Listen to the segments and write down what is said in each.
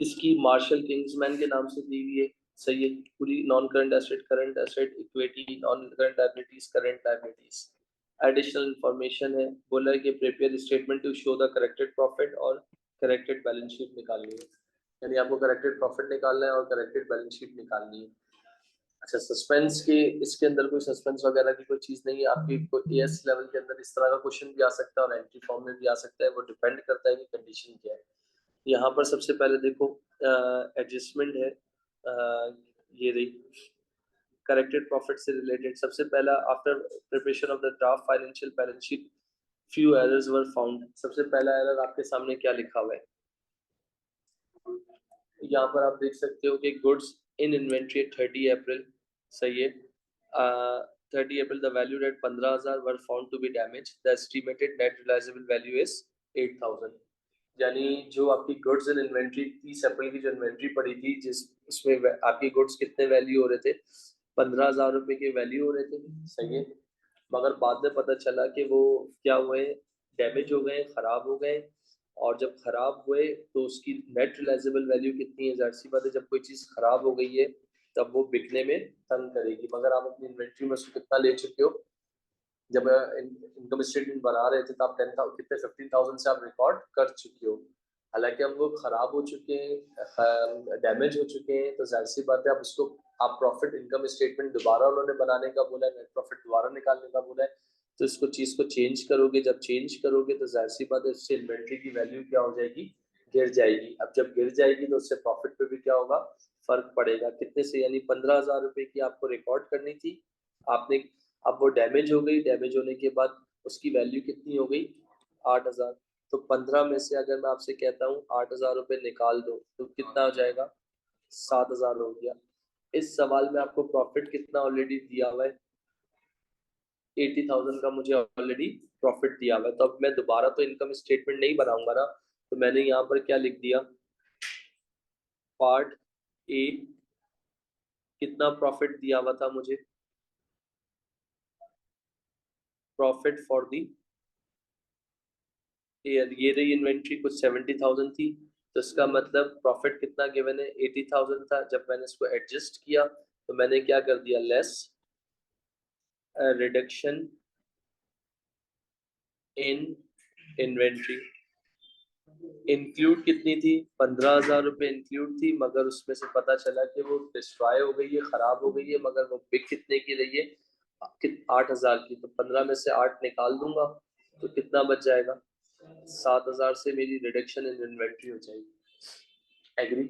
इसकी martial Kingsman के नाम से दी हुई है। सही है। पूरी non current asset equity non current liabilities current liabilities. Additional information है, बोला है कि prepare statement to show the corrected profit और करेक्टेड बैलेंस शीट निकालनी है, यानी आपको करेक्टेड प्रॉफिट निकालना है और करेक्टेड बैलेंस शीट निकालनी है। अच्छा, सस्पेंस के इसके अंदर कोई सस्पेंस वगैरह की कोई चीज नहीं है। आपकी कोई एएस लेवल के अंदर इस तरह का क्वेश्चन भी आ सकता है और एंट्री फॉर्म में भी आ सकता है, वो डिपेंड करता है कि कंडीशन क्या है। यहाँ पर सबसे पहले देखो एडजस्टमेंट है, ये रही करेक्टेड प्रॉफिट से रिलेटेड। सबसे पहला, after preparation of the draft financial balance sheet few errors were found. सबसे पहला एरर आपके सामने क्या लिखा हुआ है, यहाँ पर आप देख सकते हो कि गुड्स इन इन्वेंट्री 30 अप्रैल। सही है। 30 April the value at 15,000 were found to be damage, the estimated net realisable value is 8,000। यानी जो आपकी गुड्स इन इन्वेंट्री 30 अप्रैल की जो इन्वेंट्री पड़ी थी, जिस उसमें आपकी गुड्स कितने वैल्यू हो रहे थे, 15,000 रुपए के वैल्यू हो रहे थे। सही है। मगर बाद में पता चला कि वो क्या हुए, डैमेज हो गए, खराब हो गए। और जब खराब हुए तो उसकी नेट रियलाइजेबल वैल्यू कितनी है, जाहिर सी बात है जब कोई चीज खराब हो गई है तब वो बिकने में तंग करेगी। मगर आप अपनी इन्वेंट्री में उसको कितना ले चुके हो, जब इनकम स्टेटमेंट बना रहे थे तो आप 10,000 कितने 15,000 से आप रिकॉर्ड कर चुके हो। हालांकि अब वो खराब हो चुके हैं, डैमेज हो चुके हैं, तो जाहिर सी बात है आप उसको आप प्रॉफिट इनकम स्टेटमेंट दोबारा उन्होंने बनाने का बोला है, नेट प्रॉफिट दोबारा निकालने का बोला है, तो इसको चीज को चेंज करोगे। जब चेंज करोगे तो जाहिर सी बात है उससे इन्वेंट्री की वैल्यू क्या हो जाएगी, गिर जाएगी। अब जब गिर जाएगी तो उससे प्रॉफिट पे भी क्या होगा, फर्क पड़ेगा। कितने से, यानी 15,000 रुपए की आपको रिकॉर्ड करनी थी, आपने, अब वो डैमेज हो गई, डैमेज होने के बाद उसकी वैल्यू कितनी हो गई, 8,000। तो 15 में से अगर मैं आपसे कहता हूँ 8,000 रुपये निकाल दो तो कितना हो जाएगा, 7,000 हो गया। इस सवाल में आपको प्रॉफिट कितना ऑलरेडी दिया हुआ है, 80,000 का मुझे ऑलरेडी प्रॉफिट दिया हुआ है। तो अब मैं दोबारा तो इनकम स्टेटमेंट नहीं बनाऊंगा ना, तो मैंने यहाँ पर क्या लिख दिया, पार्ट ए कितना प्रॉफिट दिया हुआ था मुझे, प्रॉफिट फॉर दी ये रही इन्वेंट्री कुछ 70,000 थी, तो इसका मतलब प्रॉफिट कितना गिवन है, 80,000 था। जब मैंने इसको एडजस्ट किया तो मैंने क्या कर दिया, less reduction in inventory. Include कितनी थी, 15,000 रुपये इंक्लूड थी, मगर उसमें से पता चला कि वो डिस्ट्रॉय हो गई है, खराब हो गई है, मगर वो बिक कितने की रही है, 8,000 की। तो 15 में से 8 निकाल दूंगा तो कितना बच जाएगा, 7,000 से मेरी रिडक्शन इन इन्वेंट्री हो जाएगी। एग्री।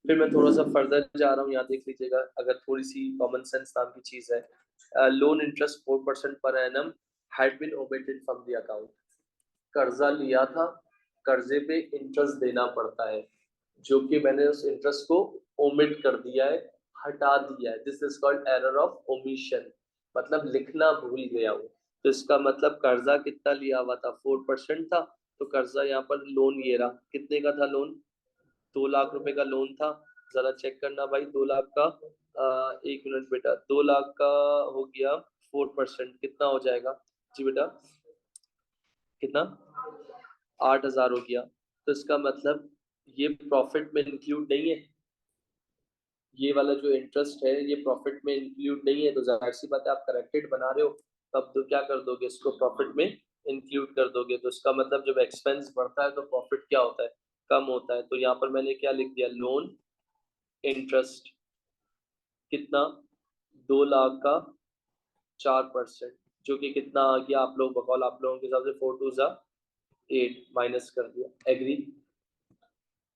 फिर मैं थोड़ा सा फर्दर जा रहा हूँ, यहाँ देख लीजिएगा, अगर थोड़ी सी कॉमन सेंस नाम की चीज है। Loan interest 4% per annum had been omitted from the account. कर्जा लिया था, कर्जे पे इंटरेस्ट देना पड़ता है, जो कि मैंने उस इंटरेस्ट को ओमिट कर दिया है, हटा दिया है। This is called error of omission, मतलब लिखना भूल गया हूँ। तो इसका मतलब कर्जा कितना लिया हुआ था, 4% था। तो कर्जा यहाँ पर लोन ये रहा, कितने का था लोन, 2 लाख रुपए का लोन था। जरा चेक करना भाई, 2 लाख का, 1 मिनट बेटा, 2 लाख का हो गया 4%, कितना हो जाएगा जी बेटा, कितना, 8,000 हो गया। तो इसका मतलब ये प्रॉफिट में इंक्लूड नहीं है, ये वाला जो इंटरेस्ट है ये प्रॉफिट में इंक्लूड नहीं है। तो जाहिर सी बात है आप करेक्टेड बना रहे हो, तब तो क्या कर दोगे, इसको प्रॉफिट में इंक्लूड कर दोगे। तो इसका मतलब जब एक्सपेंस बढ़ता है तो प्रॉफिट क्या होता है, कम होता है। तो यहाँ पर मैंने क्या लिख दिया, लोन इंटरेस्ट कितना, 2 लाख का 4%, जो कि कितना आ गया, आप लोग बकौल आप लोगों के हिसाब से 4 2 8 माइनस कर दिया। एग्री।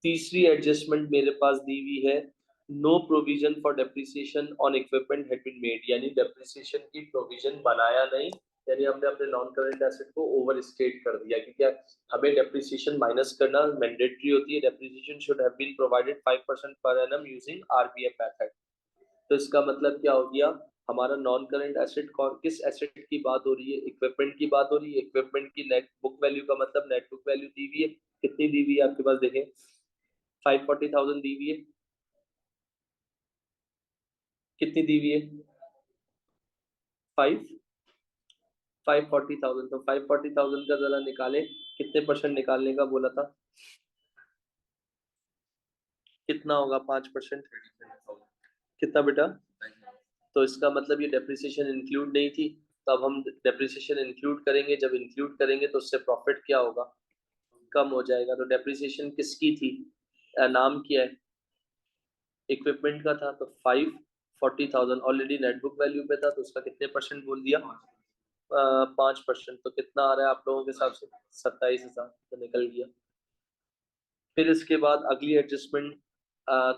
तीसरी एडजस्टमेंट मेरे पास दी हुई है, no provision for depreciation on equipment had been made, यानी डेप्रिसिएशन की प्रोविजन बनाया नहीं, यानी हमने अपने नॉन करंट एसेट को ओवर स्टेट कर दिया कि क्या हमें डेप्रिसिएशन माइनस करना मैंडेटरी होती है। Depreciation should have been provided 5% per annum using RBF method. तो इसका मतलब क्या हो गया, हमारा नॉन करंट एसेट कौन, किस एसेट की बात हो रही है, इक्विपमेंट की बात हो रही है। इक्विपमेंट की नेट बुक वैल्यू का मतलब नेट बुक वैल्यू दी हुई है, कितनी दी हुई है आपके पास, देखें 540,000 दी हुई है, कितनी दी हुई है, 540,000। तो 540,000 का जरा निकाले, कितने परसेंट निकालने का बोला था, कितना होगा 5%? कितना बेटा? तो इसका मतलब ये डेप्रिसिएशन इंक्लूड नहीं थी, तो अब हम डेप्रिसिएशन इंक्लूड करेंगे, जब इंक्लूड करेंगे तो उससे प्रॉफिट क्या होगा, कम हो जाएगा। तो डेप्रिसिएशन किसकी थी, नाम क्या है, इक्विपमेंट का था, तो 540,000 ऑलरेडी नेटबुक वैल्यू पे था, तो उसका कितने परसेंट बोल दिया, 5%। तो कितना आ रहा है आप लोगों के हिसाब से, 27,000 तो निकल गया। फिर इसके बाद अगली एडजस्टमेंट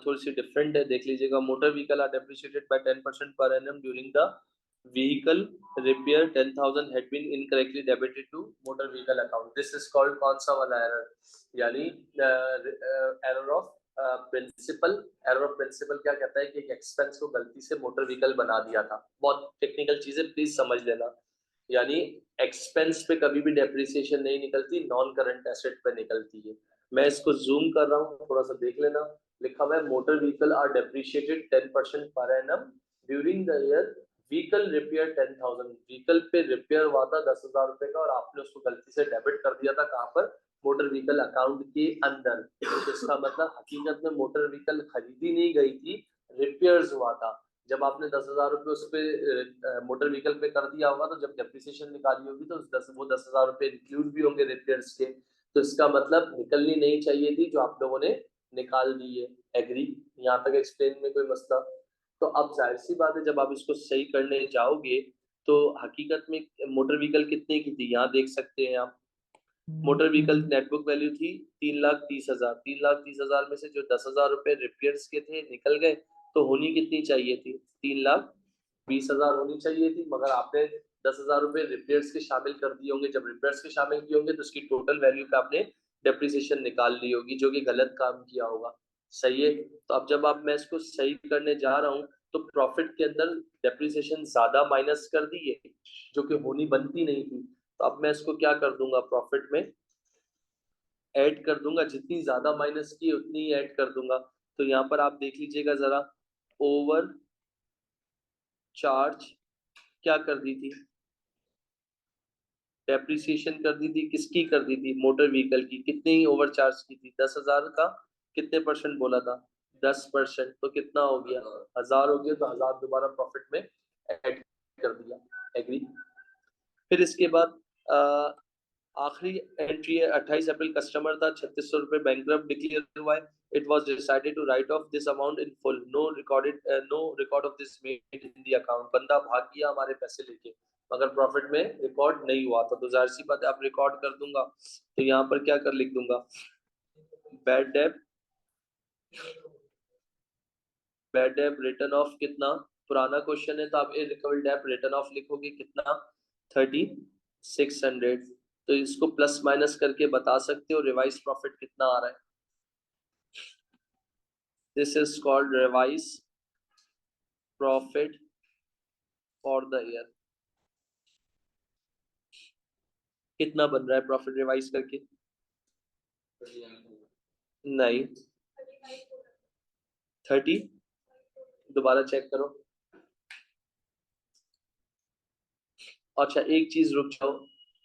थोड़ी सी डिफरेंट है, देख लीजिएगा। Motor vehicle are depreciated by 10% per annum during the vehicle repair 10,000 had been incorrectly debited to motor vehicle account. This is called कौन सा वाला एरर, यानी error of principle. Error of principle क्या कहता है कि एक एक्सपेंस को गलती से मोटर व्हीकल बना दिया था। बहुत टेक्निकल चीजें, प्लीज समझ लेना। यानी एक्सपेंस पे कभी भी डेप्रिसिएशन नहीं निकलती, नॉन करंट एसेट पे निकलती है। मैं इसको जूम कर रहा हूँ, थोड़ा सा देख लेना। लिखा हुआ है motor vehicle are depreciated 10% per annum during the year vehicle repair 10,000। Vehicle पे रिपेयर हुआ था 10,000 रुपए का, और आपने उसको गलती से डेबिट कर दिया था कहाँ पर, मोटर व्हीकल अकाउंट के अंदर। तो इसका मतलब हकीकत में मोटर व्हीकल खरीदी नहीं गई थी, रिपेयर्स हुआ था। जब आपने 10,000 रुपये उस पे मोटर व्हीकल पे कर दिया होगा, तो जब डेप्रिसिएशन निकाली होगी तो वो 10,000 रुपये इंक्लूड भी होंगे रिपेयर्स के। तो इसका मतलब निकलनी नहीं चाहिए थी, जो आप लोगों ने निकाल दी है। एग्री? यहाँ तक एक्सप्लेन में कोई मसला? तो अब जाहिर सी बात है, जब आप इसको सही करने जाओगे तो हकीकत में मोटर व्हीकल कितने की थी, यहाँ देख सकते हैं आप। मोटर व्हीकल नेटबुक वैल्यू थी 3,30,000। 3,30,000 में से जो 10,000 रुपए रिपेयर्स के थे निकल गए, तो होनी कितनी चाहिए थी, 3,20,000 होनी चाहिए थी। मगर आपने 10,000 रुपए रिपेयर्स के शामिल कर दिए होंगे। जब रिपेयर्स के शामिल किए होंगे तो उसकी टोटल वैल्यू पे आपने डेप्रिसिएशन निकाल ली होगी, जो कि गलत काम किया होगा। सही है? तो अब जब आप मैं इसको सही करने जा रहा हूँ, तो प्रॉफिट के अंदर डेप्रिसिएशन ज्यादा माइनस कर दी है, जो कि होनी बनती नहीं थी। तो अब मैं इसको क्या कर दूंगा, प्रॉफिट में ऐड कर दूंगा, जितनी ज्यादा माइनस की उतनी ही ऐड कर दूंगा। तो यहाँ पर आप देख लीजिएगा जरा, ओवर चार्ज क्या कर दी थी, डेप्रिसिएशन कर दी थी, किसकी कर दी थी, मोटर व्हीकल की। कितनी ही ओवर चार्ज की थी, 10,000 का कितने परसेंट बोला था, 10%। तो कितना हो गया, 1,000 हो गया। तो 1,000 दोबारा प्रॉफिट में ऐड कर दिया। एग्री? फिर इसके बाद आखिरी एंट्री है 28 अप्रैल, कस्टमर था, 3,600 रुपए बैंकक्रप्ट डिक्लेयर हुआ है। It was decided to write off this amount in full, no record of this made in the account. बंदा भाग गया हमारे पैसे लेके, मगर प्रॉफिट में रिकॉर्ड नहीं हुआ था। तो जाहिर सी बात है, आप रिकॉर्ड कर दूंगा, तो यहाँ पर क्या कर लिख दूंगा, बैड डेब, बैड डेब रिटर्न ऑफ कितना, पुराना क्वेश्चन है तो आप इररिकवरेबल डेब रिटर्न ऑफ लिखोगे कितना, 3,600। तो इसको प्लस माइनस करके बता सकते हो रिवाइज प्रॉफिट कितना आ रहा है। This is called revise profit for the year. कितना बन रहा है प्रॉफिट रिवाइज करके, नहीं 30, दोबारा चेक करो। अच्छा एक चीज रुक जाओ,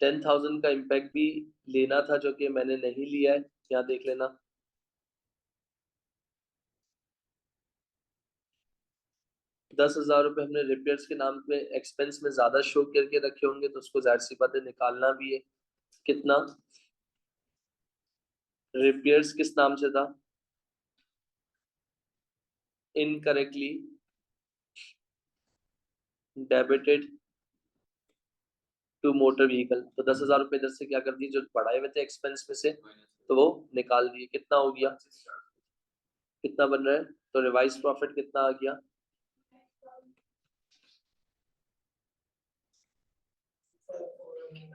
10,000 का इम्पैक्ट भी लेना था, जो कि मैंने नहीं लिया है, यहाँ देख लेना। 10,000 रुपये हमने रिपेयर्स के नाम पे एक्सपेंस में ज्यादा शो करके रखे होंगे, तो उसको जाहिर सी बात है निकालना भी है। कितना, रिपेयर्स किस नाम से था, incorrectly debited to motor vehicle. तो 10,000 रुपये इधर से क्या कर दिए, जो बढ़ाए हुए थे एक्सपेंस में से, तो वो निकाल दिए। कितना हो गया, कितना बन रहा है, तो रिवाइज प्रॉफिट कितना आ गया,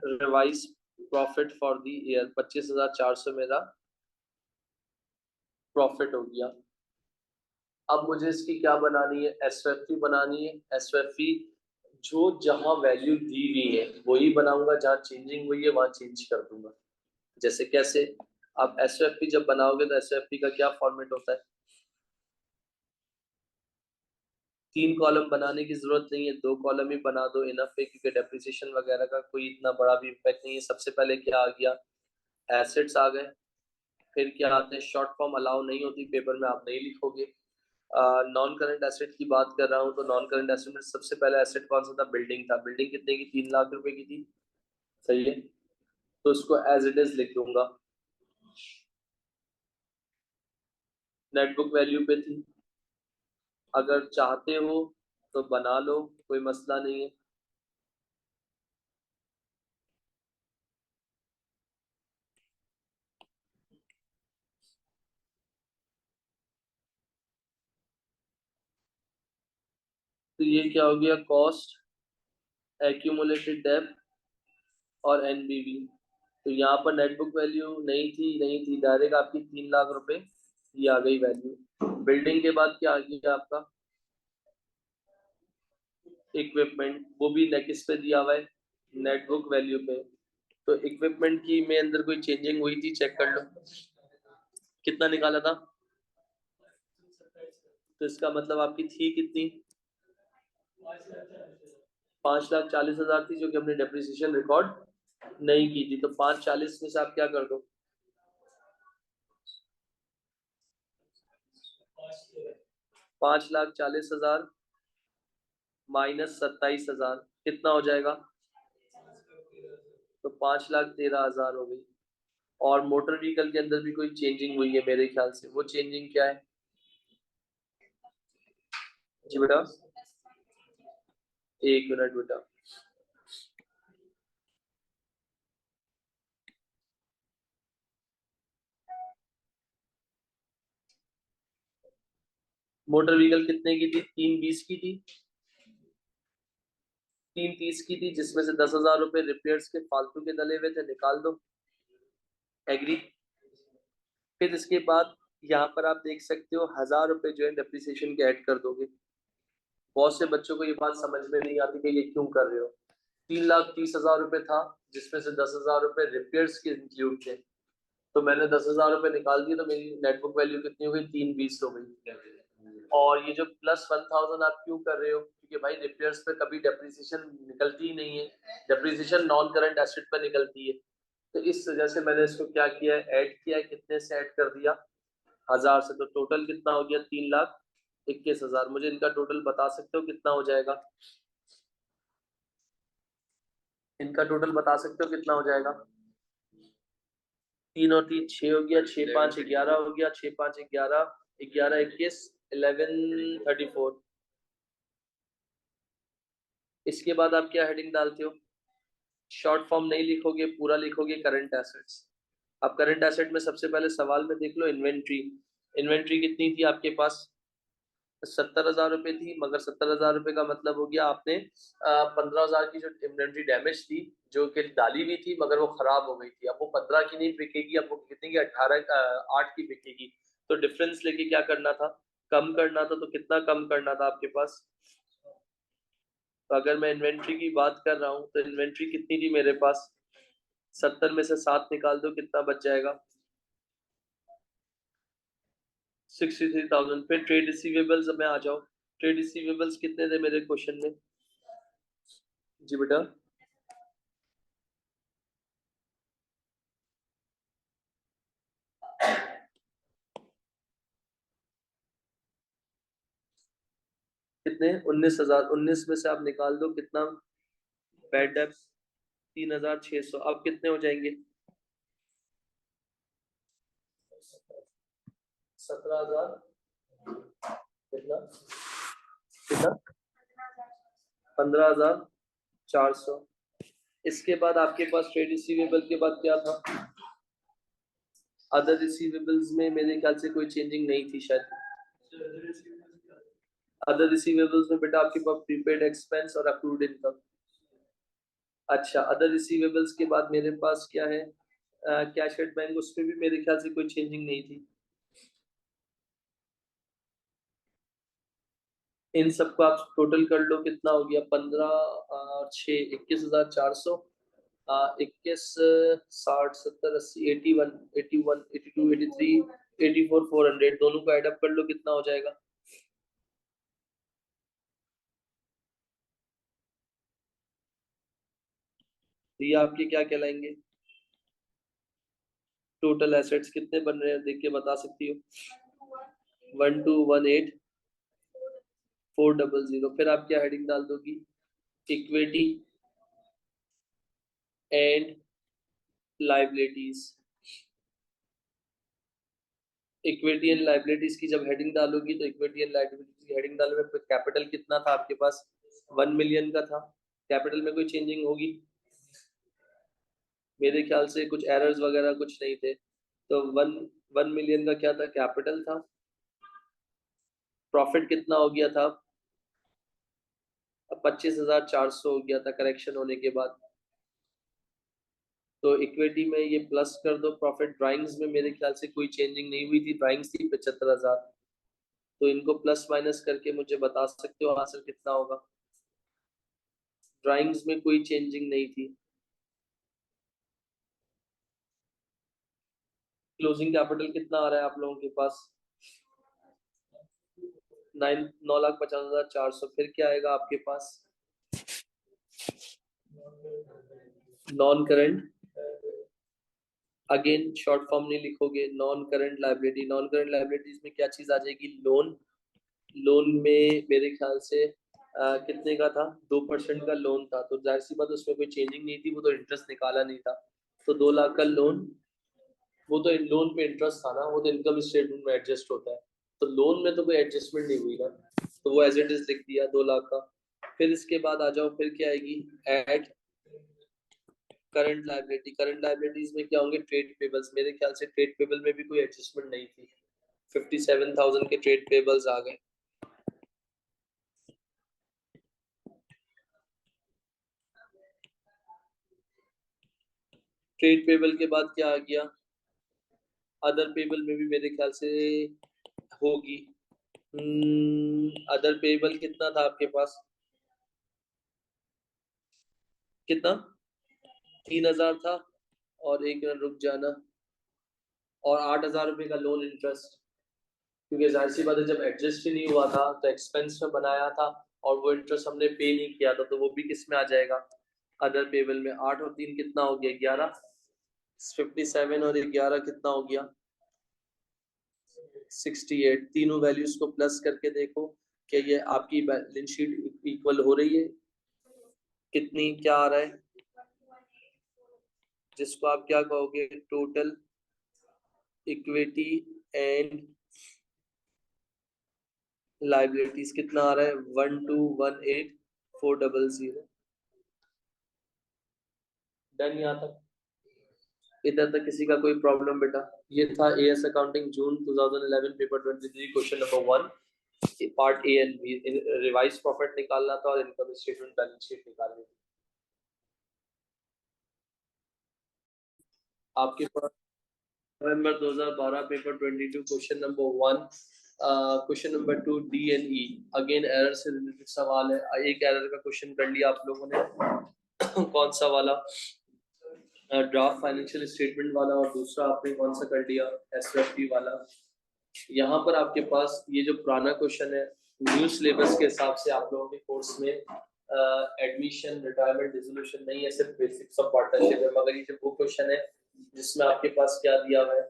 revise profit for the year 25,400 मेरा प्रॉफिट हो गया। अब मुझे इसकी क्या बनानी है, एसएफपी बनानी है। एसएफपी जो जहां वैल्यू दी हुई है वही बनाऊंगा, जहां चेंजिंग हुई है वहां चेंज कर दूंगा। जैसे कैसे, आप एसएफपी जब बनाओगे तो एसएफपी का क्या फॉर्मेट होता है, 3 कॉलम बनाने की जरूरत नहीं है, 2 कॉलम ही बना दो, इनफ है, क्योंकि डेप्रिसिएशन वगैरह का कोई इतना बड़ा भी इम्पैक्ट नहीं है। सबसे पहले क्या आ गया, एसेट्स आ गए, फिर क्या आते हैं, शॉर्ट फॉर्म अलाउ नहीं होती पेपर में, आप नहीं लिखोगे। नॉन करंट एसेट की बात कर रहा हूँ, तो नॉन करंट एसेट में सबसे पहला एसेट कौन सा था, बिल्डिंग था। बिल्डिंग कितने की, 3 लाख रुपए की थी, सही है, तो उसको एज इट इज लिख दूंगा। नेटबुक वैल्यू पे थी, अगर चाहते हो तो बना लो, कोई मसला नहीं है। तो ये क्या हो गया, कॉस्ट, एक्यूमुलेटेड डेब्ट और एनबीवी। तो यहाँ पर नेटबुक वैल्यू नहीं थी डायरेक्ट आपकी 3 लाख रुपए ये आ गई वैल्यू। बिल्डिंग के बाद क्या आ गया आपका, इक्विपमेंट, वो भी किस पे दिया हुआ है, नेटबुक वैल्यू पे। तो इक्विपमेंट की में अंदर कोई चेंजिंग हुई थी, चेक कर लो, कितना निकाला था। तो इसका मतलब आपकी थी कितनी, 5,40,000 थी, जो कि हमने डेप्रिसिएशन रिकॉर्ड नहीं की थी। तो 5,40 में से आप क्या कर दो, 5,40,000 माइनस 27,000 कितना हो जाएगा, तो 5,13,000 हो गई। और मोटर व्हीकल के अंदर भी कोई चेंजिंग हुई है मेरे ख्याल से, वो चेंजिंग क्या है, जी बेटा, एक मिनट बेटा। मोटर व्हीकल कितने की थी, 320 की थी, 330 की थी, जिसमें से 10,000 रुपए रिपेयर्स के फालतू के डले हुए थे, निकाल दो, एग्री। फिर इसके बाद यहाँ पर आप देख सकते हो 1,000 रुपए जो है डेप्रिसिएशन के ऐड कर दोगे। बहुत से बच्चों को ये बात समझ में नहीं आती कि ये क्यों कर रहे हो। 3,30,000 रुपए था, जिसमें से 10,000 रुपए रिपेयर्स के इंक्लूड थे, तो मैंने 10,000 रुपए निकाल दिए, तो मेरी नेटबुक वैल्यू कितनी हो गई, 320 हो गई। और ये जो +1,000 आप क्यों कर रहे हो, क्योंकि भाई रिपेयर्स पे कभी डेप्रिसिएशन निकलती ही नहीं है, डेप्रिसिएशन नॉन करंट एसेट पे निकलती है। तो इस वजह से मैंने इसको क्या किया है, ऐड किया है, कितने से ऐड कर दिया, 1,000 से। तो टोटल कितना हो गया, 3,21,000। मुझे इनका टोटल बता सकते हो कितना हो जाएगा, इनका टोटल बता सकते हो कितना हो जाएगा। 3 और 3 6 हो गया, 6 5 11 हो गया, 6 5 11, 11 21, 11 34। इसके बाद आप क्या हेडिंग डालते हो, शॉर्ट फॉर्म नहीं लिखोगे, पूरा लिखोगे करंट एसेट्स। अब करंट एसेट में सबसे पहले सवाल में देख लो, इन्वेंट्री। इन्वेंट्री कितनी थी आपके पास, 70,000 रुपए थी, मगर 70,000 रुपए का मतलब हो गया आपने 15,000 की जो इन्वेंट्री डैमेज थी, जो कि डाली हुई थी मगर वो खराब हो गई थी। अब वो 15 की नहीं बिकेगी, अब वो कितनी की, 8 की बिकेगी। तो डिफरेंस लेके क्या करना था, कम करना था। तो कितना कम करना था आपके पास, तो अगर मैं इन्वेंट्री की बात कर रहा हूँ, तो इन्वेंट्री कितनी थी मेरे पास, 70 में से 7 निकाल दो, कितना बच जाएगा, 63,000। फिर ट्रेड रिसीवेबल्स में आ जाओ, ट्रेड रिसीवेबल्स कितने थे मेरे क्वेश्चन में, जी बेटा, कितने, 19,000। 19 में से आप निकाल दो कितना, बैड डेब्ट 3,600। अब कितने हो जाएंगे, 17,000, कितना कितना, 15,400। इसके बाद आपके पास ट्रेड रिसीवेबल के बाद क्या था, अदर रिसीवेबल्स में मेरे ख्याल से कोई चेंजिंग नहीं थी शायद। अदर रिसीवेबल्स में बेटा आपके पास प्रीपेड एक्सपेंस और अक्रूड इनकम। अच्छा, अदर रिसीवेबल्स के बाद मेरे पास क्या है, कैश एट बैंक, उसमें भी मेरे ख्याल से कोई चेंजिंग नहीं थी। इन सबको आप टोटल कर लो, कितना हो गया, 15 और 6 21,400, 21 60 70 80 81 82 83 84 400, दोनों को ऐड अप कर लो, कितना हो जाएगा। तो ये आपके क्या कहलाएंगे, टोटल एसेट्स कितने बन रहे हैं देख के बता सकती हो? 1218,400। फिर आप क्या हेडिंग डाल दोगी? Equity and liabilities. Equity and liabilities की जब हेडिंग डालोगी तो इक्विटी एंड लाइबिलिटीज की हेडिंग डालोगे तो कैपिटल कितना था आपके पास? 1 मिलियन का था। कैपिटल में कोई चेंजिंग होगी? मेरे ख्याल से कुछ एरर्स वगैरह कुछ नहीं थे। तो वन 1 मिलियन का क्या था? कैपिटल था। प्रॉफिट कितना हो गया था? 25,400 हो गया था करेक्शन होने के बाद। तो इक्विटी में ये प्लस कर दो। प्रॉफिट ड्राइंग्स में मेरे ख्याल से कोई चेंजिंग नहीं हुई थी, ड्राइंग्स थी 75,000। तो इनको प्लस माइनस करके मुझे बता सकते हो आंसर कितना होगा? ड्राइंग्स में कोई चेंजिंग नहीं थी। क्लोजिंग कैपिटल कितना आ रहा है आप लोगों के पास? 9,50,400। फिर क्या आएगा आपके पास? Non current. Again short form नहीं लिखोगे, non current liability. Non current liabilities में क्या चीज आ जाएगी? लोन। लोन में मेरे ख्याल से कितने का था? 2% का लोन था। तो जाहिर सी बात उसमें कोई चेंजिंग नहीं थी, वो तो इंटरेस्ट निकाला नहीं था। तो 2 लाख का लोन, वो तो लोन पे इंटरेस्ट था ना, वो तो इनकम स्टेटमेंट में एडजस्ट होता है। तो लोन में तो कोई एडजस्टमेंट नहीं हुई ना, तो वो एज इट इज लिख दिया 2 लाख का। फिर इसके बाद आ जाओ, फिर क्या आएगी? Add current liability. Current liabilities में क्या होंगे? Trade payables. मेरे ख्याल से ट्रेड पेबल में भी कोई एडजस्टमेंट नहीं थी। 57,000 के ट्रेड पेबल्स आ गए। ट्रेड पेबल के बाद क्या आ गया? अदर पेबल में भी मेरे ख्याल से होगी। अदर पेबल कितना था आपके पास? कितना? 3,000 था। और एक मिनट रुक जाना। और 8,000 रुपये का लोन इंटरेस्ट। क्योंकि जाहिर सी बात है, जब एडजस्ट ही नहीं हुआ था तो एक्सपेंस में बनाया था, और वो इंटरेस्ट हमने पे नहीं किया था, तो वो भी किस में आ जाएगा? अदर पेबल में। 8 और 3 कितना हो गया? 11। 57 और 11 कितना हो गया? 68। तीनों वैल्यूज को प्लस करके देखो कि ये आपकी बैलेंस शीट इक्वल हो रही है। कितनी क्या आ रहा है? जिसको आप क्या कहोगे? टोटल इक्विटी एंड लाइबिलिटीज कितना आ रहा है? 1218,400। डन यहाँ तक? इधर तक किसी का कोई प्रॉब्लम बेटा? ये था AS accounting June 2011 paper 23 question number 1, part A and B. Revise profit निकालना था और इनकम स्टेटमेंट बैलेंस शीट निकालनी थी। आपके पास नवंबर 2012 paper 22 question number 1, question number 2 D and E. Again error से रिलेटेड सवाल है। एक एरर का क्वेश्चन कर लिया आप लोगों ने कौन सा वाला? ड्राफ्ट फाइनेंशियल स्टेटमेंट वाला। और दूसरा आपने कौन सा कर लिया? एसएफटी वाला। यहाँ पर आपके पास ये जो पुराना क्वेश्चन है, न्यू सिलेबस के हिसाब से आप लोगों के कोर्स में एडमिशन, रिटायरमेंट, डिसोल्यूशन नहीं है, सिर्फ बेसिक्स ऑफ पार्टनरशिप है। मगर ये जो वो क्वेश्चन है जिसमें आपके पास क्या दिया हुआ है,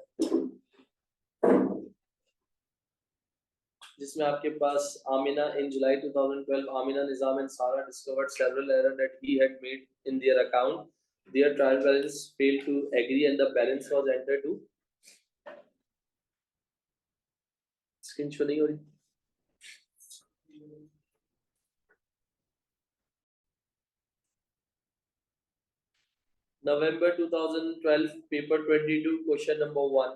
जिसमें आपके पास आमिना इन जुलाई 2012 आमिना निजाम एंड सारा discovered several error that he had made in their account. Their trial balance failed to agree and the balance was entered to screen show नहीं हो रही। नवंबर 2012 पेपर 22 क्वेश्चन नंबर 1।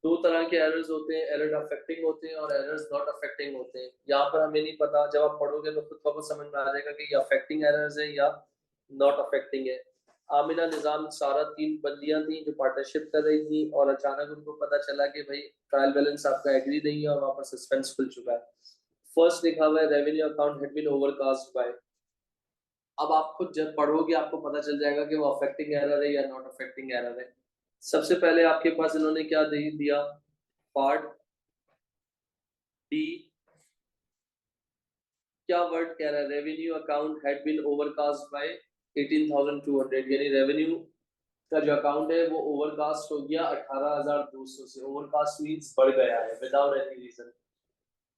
दो तरह के एरर्स होते हैं, एरर अफेक्टिंग होते हैं और एरर्स नॉट अफेक्टिंग होते हैं। यहाँ पर हमें नहीं पता, जब आप पढ़ोगे तो खुद को समझ में आ जाएगा कि ये अफेक्टिंग एरर्स है या नॉट अफेक्टिंग है। आमिना निजाम सारा 3 बंदियां थी जो पार्टनरशिप कर रही थी, और अचानक उनको पता चला कि भाई ट्रायल बैलेंस आपका एग्री नहीं है और वहां पर सस्पेंस खुल चुका है। फर्स्ट लिखा हुआ है revenue account had been overcast by. अब आप खुद जब पढ़ोगे आपको पता चल जाएगा कि वो अफेक्टिंग एरर है या नॉट अफेक्टिंग एरर है। सबसे पहले आपके पास इन्होंने क्या दिया? Part D. क्या वर्ड कह रहा है? Revenue account had been overcast by 18,200, यानी रेवेन्यू का जो अकाउंट है वो ओवरकास्ट हो गया 18,200 से। ओवरकास्ट मींस बढ़ गया है विदाउट एनी रीजन।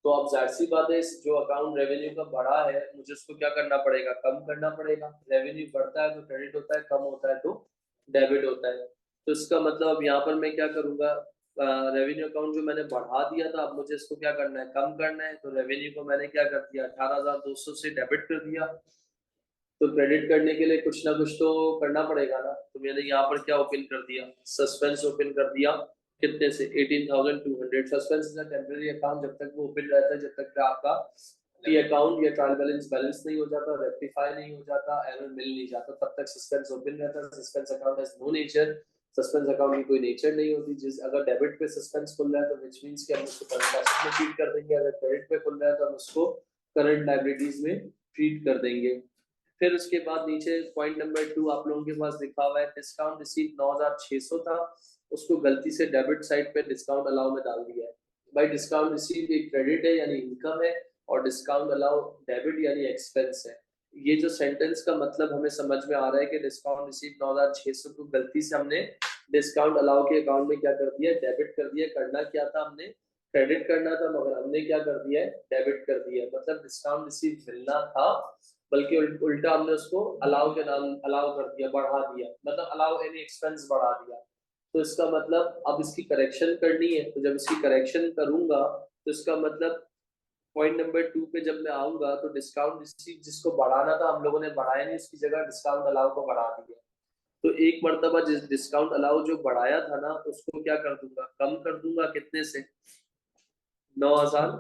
तो अब जाहिर सी बात है, इस जो अकाउंट रेवेन्यू का बढ़ा है मुझे उसको क्या करना पड़ेगा, कम करना पड़ेगा। रेवेन्यू बढ़ता है तो क्रेडिट होता है, कम होता है तो डेबिट होता है। तो इसका मतलब अब यहाँ पर मैं क्या करूंगा, रेवेन्यू अकाउंट जो मैंने बढ़ा दिया था अब मुझे इसको क्या करना है, कम करना है। तो रेवेन्यू को मैंने क्या कर दिया, 18,200 से डेबिट कर दिया। तो क्रेडिट करने के लिए कुछ ना कुछ तो करना पड़ेगा ना। तो मैंने यहाँ पर क्या ओपन कर दिया, सस्पेंस ओपन कर दिया। कितने से, 18,200। Suspense is a temporary account, जब तक वो ओपन रहता है, जब तक कि आपका टी अकाउंट या ट्रायल बैलेंस बैलेंस नहीं हो जाता, रेक्टिफाई नहीं हो जाता, एरर मिल नहीं जाता, तब तक सस्पेंस ओपन रहता है। Suspense account has no nature. Suspense account की कोई नेचर नहीं होती। जिस अगर डेबिट पे सस्पेंस खुल रहा है तो विच मींस कि हम उसको करंट एसेट में ट्रीट कर देंगे, अगर क्रेडिट पे खुल रहा है तो हम उसको करंट लायबिलिटीज में ट्रीट कर देंगे। फिर उसके बाद नीचे पॉइंट नंबर 2 आप लोगों के पास लिखा हुआ है, डिस्काउंट रिसीव 9,600 था, उसको गलती से डेबिट साइड पे डिस्काउंट अलाउ में डाल दिया है। भाई डिस्काउंट रिसीव एक क्रेडिट है यानी इनकम है, और डिस्काउंट अलाउ डेबिट यानी एक्सपेंस है। ये जो सेंटेंस का मतलब हमें समझ में आ रहा है कि डिस्काउंट रिसीव 9,600 को गलती से हमने डिस्काउंट अलाउ के अकाउंट में क्या कर दिया, डेबिट कर दिया। करना क्या था, हमने क्रेडिट करना था, मगर हमने क्या कर दिया है, डेबिट कर दिया। मतलब डिस्काउंट रिसीव मिलना था, बल्कि उल्टा हमने उसको अलाउ के नाम अलाउ कर दिया, बढ़ा दिया। मतलब अलाउ एनी एक्सपेंस बढ़ा दिया। तो इसका मतलब अब इसकी करेक्शन करनी है, तो जब इसकी करेक्शन करूंगा तो इसका मतलब पॉइंट नंबर 2 पे जब मैं आऊंगा तो डिस्काउंट रिसीव जिसको बढ़ाना था हम लोगों ने बढ़ाया नहीं, उसकी जगह डिस्काउंट अलाउ को बढ़ा दिया। तो एक मर्तबा जिस डिस्काउंट अलाउ जो बढ़ाया था ना उसको क्या कर दूंगा, कम कर दूंगा। कितने से, 9,000।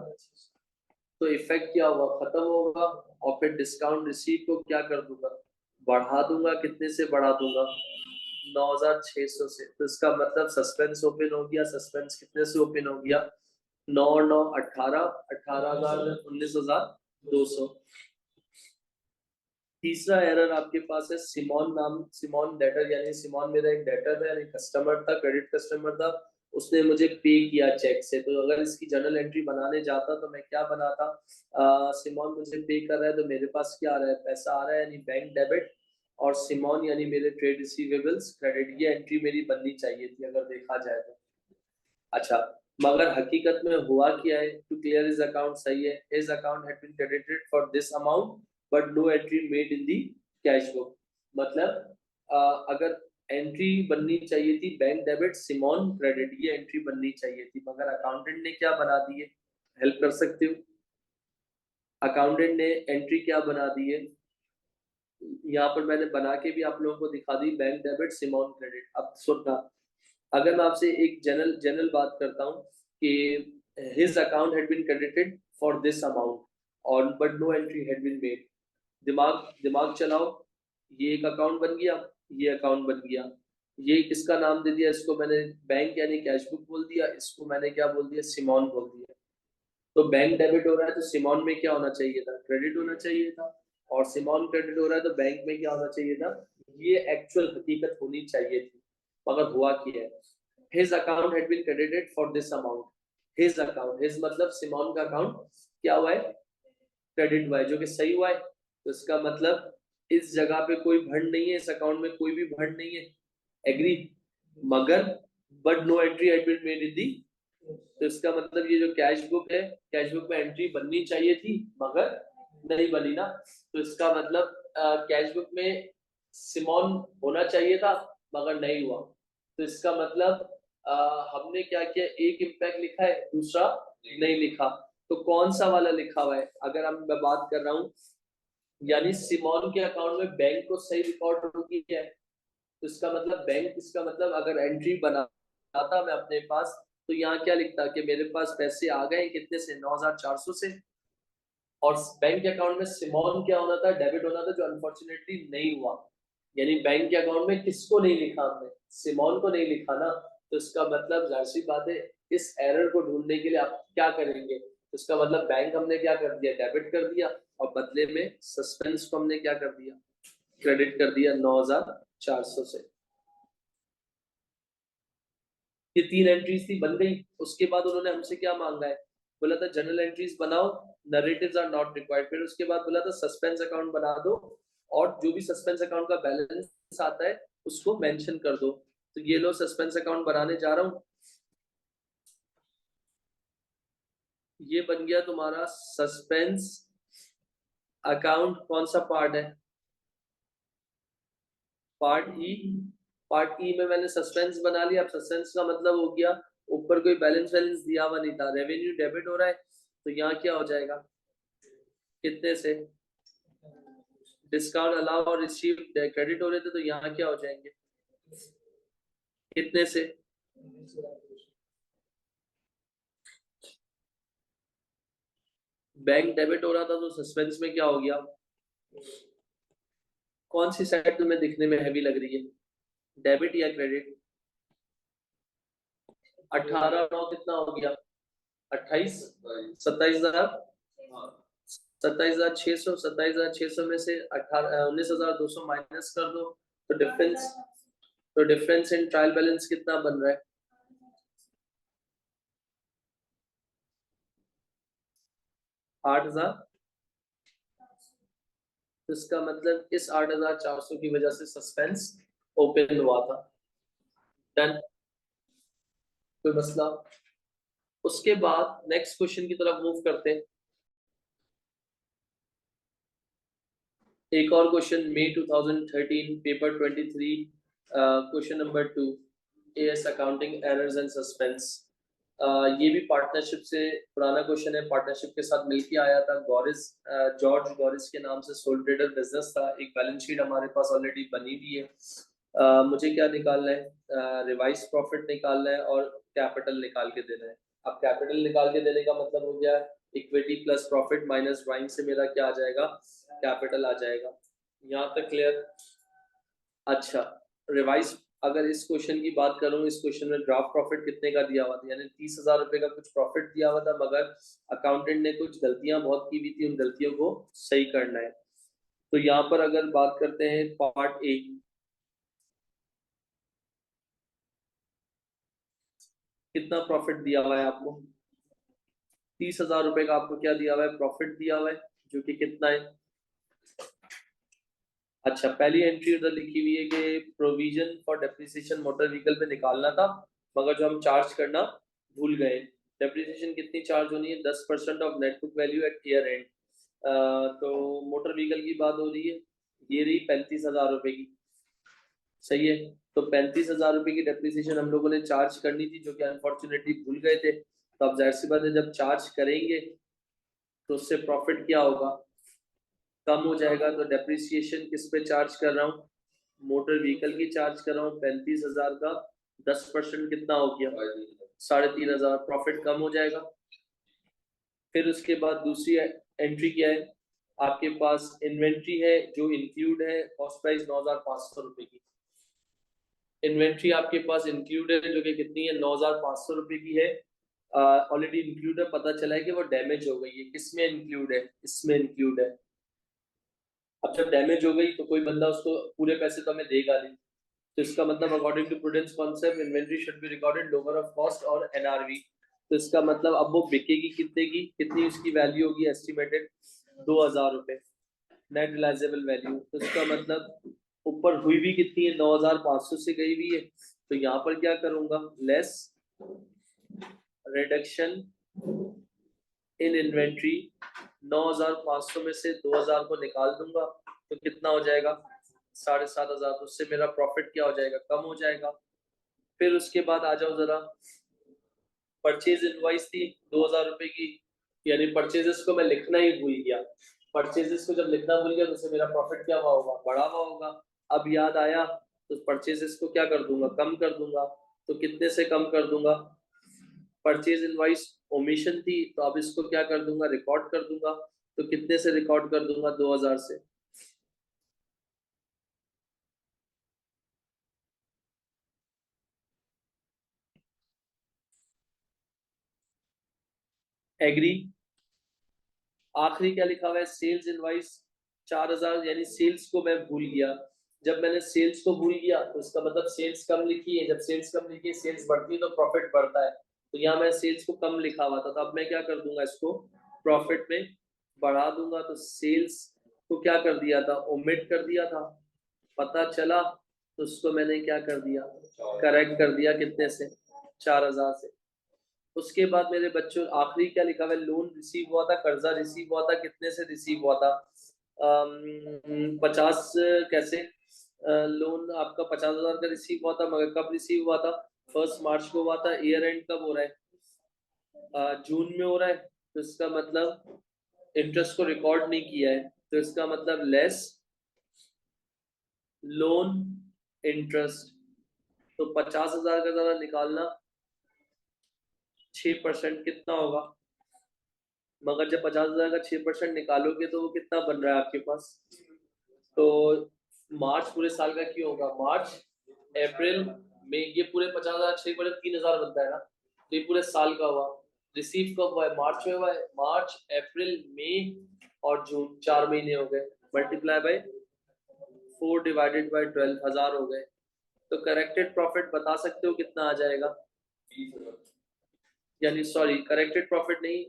तो इफेक्ट क्या हुआ, खत्म होगा। और फिर डिस्काउंट रिसीव को क्या कर दूंगा, बढ़ा दूंगा। कितने से बढ़ा दूंगा, 9,600 से। तो इसका मतलब सस्पेंस ओपन हो गया। सस्पेंस कितने से ओपन हो गया, 9 9 18, 18,000 19,200। तीसरा एरर आपके पास है, सिमोन नाम, सिमोन डेटर, यानी सिमोन मेरा एक डेटर है, यानी कस्टमर था, क्रेडिट कस्टमर था। उसने मुझे पे किया चेक से। तो अगर इसकी जर्नल एंट्री बनाने जाता तो मैं क्या बनाता, सिमोन मुझे पे कर रहा है तो मेरे पास क्या आ रहा है, पैसा आ रहा है, यानी बैंक डेबिट। और सिमोन यानी मेरे ट्रेड रिसीवेबल्स क्रेडिट। ये एंट्री मेरी बननी चाहिए थी अगर देखा जाए तो। अच्छा, मगर हकीकत में हुआ क्या है, टू क्लियर हिज अकाउंट सही है, his account had been credited for this amount but no entry made in the cash book. मतलब अगर एंट्री बननी चाहिए थी बैंक डेबिट सिमोन क्रेडिट, ये एंट्री बननी चाहिए थी, मगर अकाउंटेंट ने क्या बना दी है, हेल्प कर सकते हो। अकाउंटेंट ने एंट्री क्या बना दी है, यहाँ पर मैंने बना के भी आप लोगों को दिखा दी, बैंक डेबिट सिमोन क्रेडिट। अब सुनना, अगर मैं आपसे एक जनरल जनरल बात करता हूँ कि his account had been credited for this amount और but no entry had been made. दिमाग दिमाग चलाओ। ये एक अकाउंट बन गया, ये अकाउंट बन गया। ये किसका नाम दे दिया, इसको मैंने बैंक यानी कैश बुक बोल दिया, इसको मैंने क्या बोल दिया, सिमोन बोल दिया। तो बैंक डेबिट हो रहा है तो सिमोन में क्या होना चाहिए था, क्रेडिट होना चाहिए था। और सिमोन क्रेडिट हो रहा है तो बैंक में क्या होना चाहिए था, ये एक्चुअल हकीकत होनी चाहिए थी, मगर हुआ क्या है। His account had been credited for this amount. His account, his मतलब सिमोन का अकाउंट क्या हुआ है, क्रेडिट हुआ है, जो कि सही हुआ है। तो इसका मतलब इस जगह पे कोई भंड नहीं है, इस अकाउंट में कोई भी भंड नहीं है, एग्री। मगर but no entry had been made in the. तो इसका मतलब ये जो कैश बुक है, कैश बुक में एंट्री बननी चाहिए थी मगर नहीं बनी ना। तो इसका मतलब कैश बुक में सिमोन होना चाहिए था मगर नहीं हुआ। तो इसका मतलब हमने क्या किया, एक इम्पैक्ट लिखा है दूसरा नहीं लिखा। तो कौन सा वाला लिखा हुआ है, अगर हम मैं बात कर रहा हूँ, यानी सिमोन के अकाउंट में बैंक को सही रिकॉर्ड होगी है। तो इसका मतलब बैंक, इसका मतलब अगर एंट्री बनाता मैं अपने पास तो यहाँ क्या लिखता कि मेरे पास पैसे आ गए कितने से, 9,400 से। और बैंक के अकाउंट में सिमोन क्या होना था, डेबिट होना था, जो अनफॉर्चुनेटली नहीं हुआ। यानी बैंक के अकाउंट में किसको नहीं लिखा हमने, सिमोन को नहीं लिखा ना। तो इसका मतलब जाहिर सी बात है, इस एरर को ढूंढने के लिए आप क्या करेंगे, तो इसका मतलब बैंक हमने क्या कर दिया, डेबिट कर दिया, और बदले में सस्पेंस को हमने क्या कर दिया, क्रेडिट कर दिया 9,400 से। ये 3 एंट्रीज थी, बन गई। उसके बाद उन्होंने हमसे क्या मांगा है, बोला था जनरल एंट्रीज बनाओ, नरेटिव्स आर नॉट रिक्वायर्ड। फिर उसके बाद बोला था सस्पेंस अकाउंट बना दो, और जो भी सस्पेंस अकाउंट का बैलेंस आता है उसको मेंशन कर दो। तो ये लो सस्पेंस अकाउंट बनाने जा रहा हूं। ये बन गया तुम्हारा सस्पेंस अकाउंट। कौन सा पार्ट है? पार्ट ई। पार्ट ई में मैंने सस्पेंस बना लिया। अब सस्पेंस का मतलब हो गया ऊपर कोई बैलेंस वैलेंस दिया हुआ नहीं था, रेवेन्यू डेबिट हो रहा है। तो यहाँ क्या हो जाएगा? कितने से? डिस्काउंट अलाउ और रिसीव क्रेडिट हो रहे थे, तो यहाँ क्या हो जाएंगे? कितने से? बैंक डेबिट हो रहा था तो सस्पेंस में क्या हो गया? कौन सी साइड तुम्हें दिखने में हैवी लग रही है, डेबिट या क्रेडिट? 18 9 कितना हो गया? 28। 27,000। 27,600। 27,600 में से 19,200 माइनस कर दो। तो डिफरेंस इन ट्रायल बैलेंस कितना बन रहा है? 8,000। तो इसका मतलब इस 8,400 की वजह से सस्पेंस ओपन हुआ था। डन। कोई मसला? उसके बाद नेक्स्ट क्वेश्चन की तरफ मूव करते हैं। एक और क्वेश्चन, मई 2013 paper 23, question number 2, AS accounting errors and suspense. ये भी पार्टनरशिप से पुराना क्वेश्चन है, पार्टनरशिप के साथ मिलके आया था। गौरिस, जॉर्ज गौरिस के नाम से सोल ट्रेडर बिजनेस था। एक बैलेंस शीट हमारे पास ऑलरेडी बनी हुई है। मुझे क्या निकालना है? रिवाइज प्रॉफिट निकालना है और कैपिटल निकाल के देना है। अब कैपिटल निकाल के देने का मतलब हो गया equity plus profit minus drawing से मेरा क्या आ जाएगा? कैपिटल आ जाएगा। यहाँ तक क्लियर? अच्छा, रिवाइज, अगर इस क्वेश्चन की बात करूं, इस क्वेश्चन में ड्राफ्ट प्रॉफिट कितने का दिया हुआ था, यानी 30,000 रुपए का कुछ प्रॉफिट दिया हुआ था, मगर अकाउंटेंट ने कुछ गलतियां बहुत की हुई थी, उन गलतियों को सही करना है। तो यहाँ पर अगर बात करते हैं पार्ट ए, कितना प्रॉफिट दिया हुआ है आपको? 30,000 रुपए का आपको क्या दिया हुआ है? प्रॉफिट दिया हुआ है, जो कि कितना है? अच्छा, पहली एंट्री उधर लिखी हुई है कि provision for depreciation motor vehicle पे निकालना था, मगर जो हम चार्ज करना भूल गए। डेप्रिसिएशन कितनी चार्ज होनी है? 10% of net book value at year end. तो मोटर व्हीकल की बात हो रही है, ये रही 35,000 रुपए की। सही है। तो 35,000 रुपए की डेप्रिसिएशन हम लोगों ने चार्ज करनी थी, जो कि अनफॉर्चुनेटली भूल गए थे। तो अब जाहिर सी बात है, जब चार्ज करेंगे तो उससे प्रॉफिट क्या होगा? कम हो जाएगा। तो डेप्रिसिएशन किस पे चार्ज कर रहा हूँ? मोटर व्हीकल की चार्ज कर रहा हूँ। 35,000 का 10% कितना हो गया? 3,500। प्रॉफिट कम हो जाएगा। फिर उसके बाद दूसरी एंट्री क्या है? आपके पास इन्वेंट्री है जो इंक्लूड है, कॉस्ट प्राइस 9,500 रुपए की। इन्वेंट्री आपके पास इंक्लूड है, जो कि कितनी है? 9,500 रुपए की है। ऑलरेडी इंक्लूड है, पता चला है कि वो डैमेज हो गई है। किसमें इंक्लूड है? इसमें इंक्लूड है। अब जब डैमेज हो गई तो कोई बंदा उसको पूरे पैसे तो हमें देगा नहीं। तो इसका मतलब according to prudence concept inventory should be recorded lower of cost और एनआरवी। तो इसका मतलब अब वो बिकेगी कितने की? कितनी उसकी वैल्यू होगी एस्टिमेटेड? 2,000 रुपए नेट रिलाइजेबल वैल्यू। तो इसका मतलब ऊपर हुई भी कितनी है? 9,500 से गई हुई है। तो यहाँ पर क्या करूंगा? Less reduction in inventory. 9,500 में से 2,000 को निकाल दूंगा, तो कितना हो जाएगा? 7,500। तो उससे मेरा प्रॉफिट क्या हो जाएगा? कम हो जाएगा। फिर उसके बाद आ जाओ जरा, परचेज इनवॉइस थी 2,000 रुपए की, यानी परचेजेस को मैं लिखना ही भूल गया। परचेजेस को जब लिखना भूल गया तो उससे मेरा प्रॉफिट क्या हुआ होगा? बढ़ा हुआ होगा। अब याद आया तो परचेजेस को क्या कर दूंगा? कम कर दूंगा। तो कितने से कम कर दूंगा? परचेज इनवॉइस ओमिशन थी, तो अब इसको क्या कर दूंगा? रिकॉर्ड कर दूंगा। तो कितने से रिकॉर्ड कर दूंगा? 2,000 से। एग्री। आखिरी क्या लिखा हुआ है? सेल्स इनवाइस 4,000, यानी सेल्स को मैं भूल गया। जब मैंने सेल्स को भूल गया तो इसका मतलब सेल्स कम लिखी है। जब सेल्स कम लिखी है, सेल्स बढ़ती है तो प्रॉफिट बढ़ता है। तो यहाँ मैं सेल्स को कम लिखा हुआ था, तो अब मैं क्या कर दूंगा? इसको प्रॉफिट में बढ़ा दूंगा। तो सेल्स को क्या कर दिया था? ओमिट कर दिया था। पता चला तो उसको मैंने क्या कर दिया, करेक्ट कर दिया, कितने से, 4000 से। उसके बाद मेरे बच्चों आखिरी क्या लिखा हुआ है, लोन रिसीव हुआ था, कर्जा रिसीव हुआ था, कितने से रिसीव हुआ था, 50 कैसे, लोन आपका 50,000 का रिसीव हुआ था, मगर कब रिसीव हुआ था, 1 मार्च को हुआ था। ईयर एंड कब हो रहा है, जून में हो रहा है, तो इसका मतलब इंटरेस्ट को रिकॉर्ड नहीं किया है, तो इसका मतलब लेस लोन इंटरेस्ट। तो 50,000 का जरा निकालना, 6% कितना होगा, मगर जब 50,000 का 6% निकालोगे तो वो कितना बन रहा है आपके पास, तो मार्च पूरे साल का क्यों होगा, मार्च अप्रैल में, ये पूरे 50,000 6/3,000 बनता है ना, तो ये पूरे साल का हुआ। रिसीव कब हुआ है, मार्च में हुआ है, मार्च अप्रैल मई और जून, 4 महीने हो गए, मल्टीप्लाई बाय 4 डिवाइडेड बाय 12, 1000 हो गए। तो करेक्टेड प्रॉफिट बता सकते हो कितना आ जाएगा, यानी सॉरी करेक्टेड प्रॉफिट नहीं,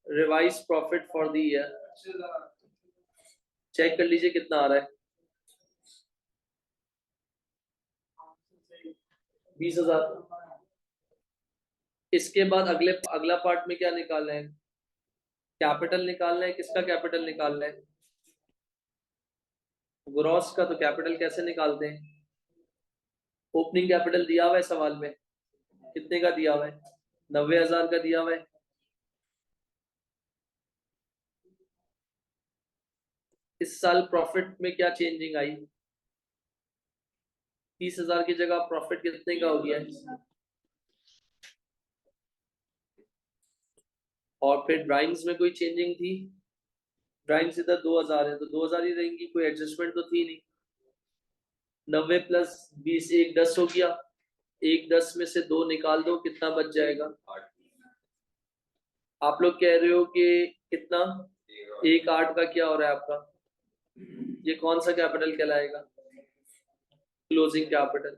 revise profit for the year, check कर लीजिए कितना आ रहा है, 20,000। इसके बाद अगला पार्ट में क्या निकालना है, कैपिटल निकालना है, किसका कैपिटल निकालना है, ग्रॉस का। तो कैपिटल कैसे निकालते हैं, ओपनिंग कैपिटल दिया हुआ है सवाल में, कितने का दिया हुआ है, 90,000 का दिया हुआ है। इस साल प्रॉफिट में क्या चेंजिंग आई, 30,000 की जगह प्रॉफिट कितने का हो गया है, और फिर ड्राइंग्स में कोई चेंजिंग थी, ड्राइंग्स इधर 2,000 है तो 2,000 ही रहेंगी, कोई एडजस्टमेंट तो थी नहीं। 90 प्लस 20, 1 10 हो गया, 1 10 में से 2 निकाल दो, कितना बच जाएगा, आप लोग कह रहे हो कि कितना, 1 8 का क्या हो रहा है आपका, ये कौन सा कैपिटल कहलाएगा, क्लोजिंग कैपिटल।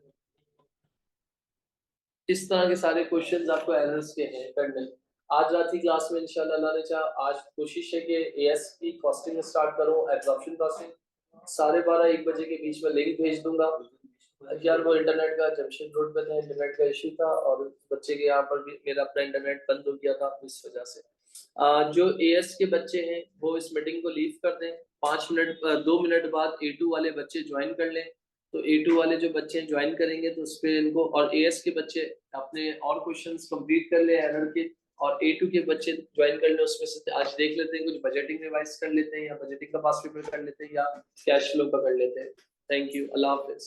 इस तरह के सारे क्वेश्चंस आपको एरर्स के हैं करने। आज रात की क्लास में इंशाल्लाह अल्लाह ने चाहा आज कोशिश है कि एएस की कॉस्टिंग स्टार्ट करूं, एब्जॉर्प्शन कॉस्टिंग 12:30 1 बजे के बीच में लिंक भेज दूंगा। यार वो इंटरनेट का जमशेद रोड पे था, इंटरनेट का इशू था, और बच्चे के यहाँ पर भी मेरा अपना इंटरनेट बंद हो गया था, इस वजह से जो एएस के बच्चे हैं वो इस मीटिंग को लीव कर दें, 2 मिनट बाद A2 वाले बच्चे ज्वाइन कर लें। तो A2 वाले जो बच्चे ज्वाइन करेंगे तो उस पर इनको, और एएस के बच्चे अपने और क्वेश्चंस कंप्लीट कर ले एरर के, और A2 के बच्चे ज्वाइन कर ले, उसमें से आज देख लेते हैं, कुछ बजटिंग रिवाइज कर लेते हैं, या बजटिंग का पास पेपर कर लेते हैं, या कैश फ्लो का कर लेते हैं। Thank you, Allah Hafiz.